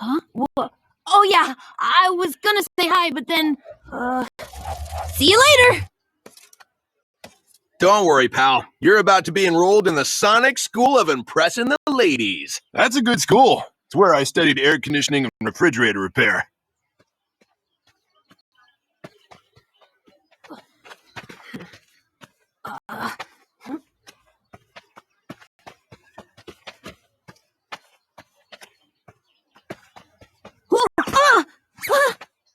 Huh? What? Oh, yeah, I was gonna say hi, but then, see you later! Don't worry, pal. You're about to be enrolled in the Sonic School of Impressing the Ladies. That's a good school. It's where I studied air conditioning and refrigerator repair.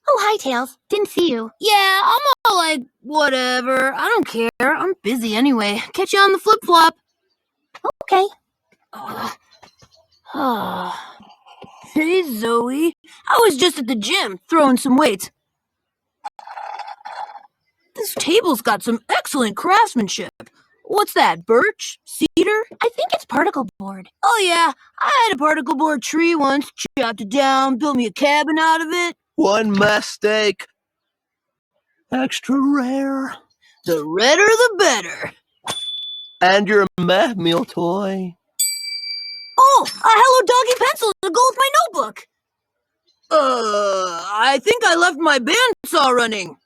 Oh, hi, Tails. Didn't see you. Yeah, I'm all like, whatever. I don't care. I'm busy anyway. Catch you on the flip-flop. Okay. Hey, Zoe. I was just at the gym, throwing some weights. This table's got some excellent craftsmanship. What's that, birch? Cedar? I think it's particle board. Oh, yeah. I had a particle board tree once, chopped it down, built me a cabin out of it. One mistake. Extra rare. The redder the better. And your meh meal toy. Oh, a Hello Doggy pencil to go with my notebook. I think I left my bandsaw running.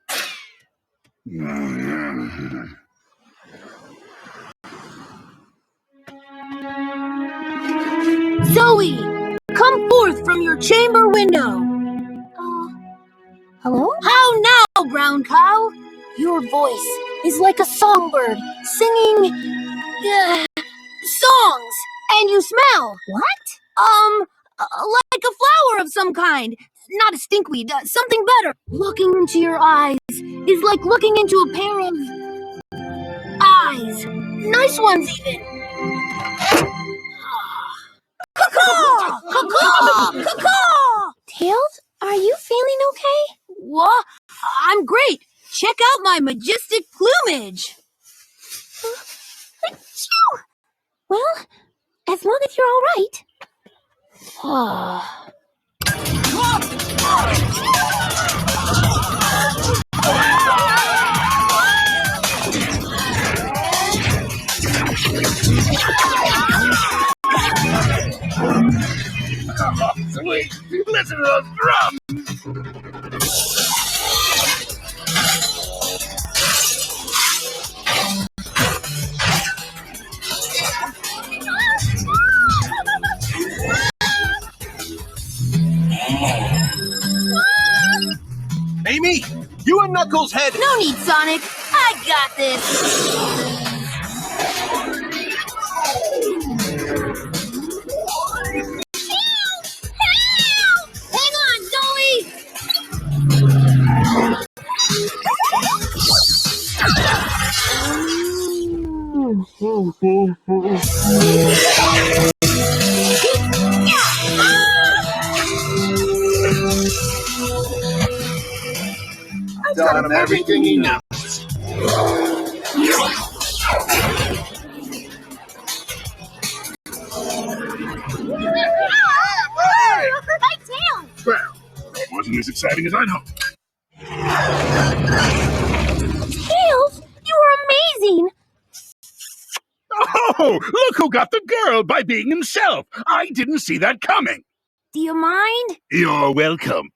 Zoe, come forth from your chamber window. Hello? How now, brown cow? Your voice is like a songbird singing songs. And you smell. What? Like a flower of some kind. Not a stinkweed, something better. Looking into your eyes is like looking into a pair of eyes. Nice ones, even. Caw-caw! Caw-caw! Caw-caw! Tails, are you feeling okay? What? I'm great. Check out my majestic plumage. Well, as long as you're all right. Sweet, listen to those drums. Amy, you and Knuckles head. No need, Sonic. I got this. Hang on, Zoe! I've taught him everything he knows. My tail! Well, that wasn't as exciting as I'd hoped. Tails, you are amazing! Oh, look who got the girl by being himself. I didn't see that coming. Do you mind? You're welcome.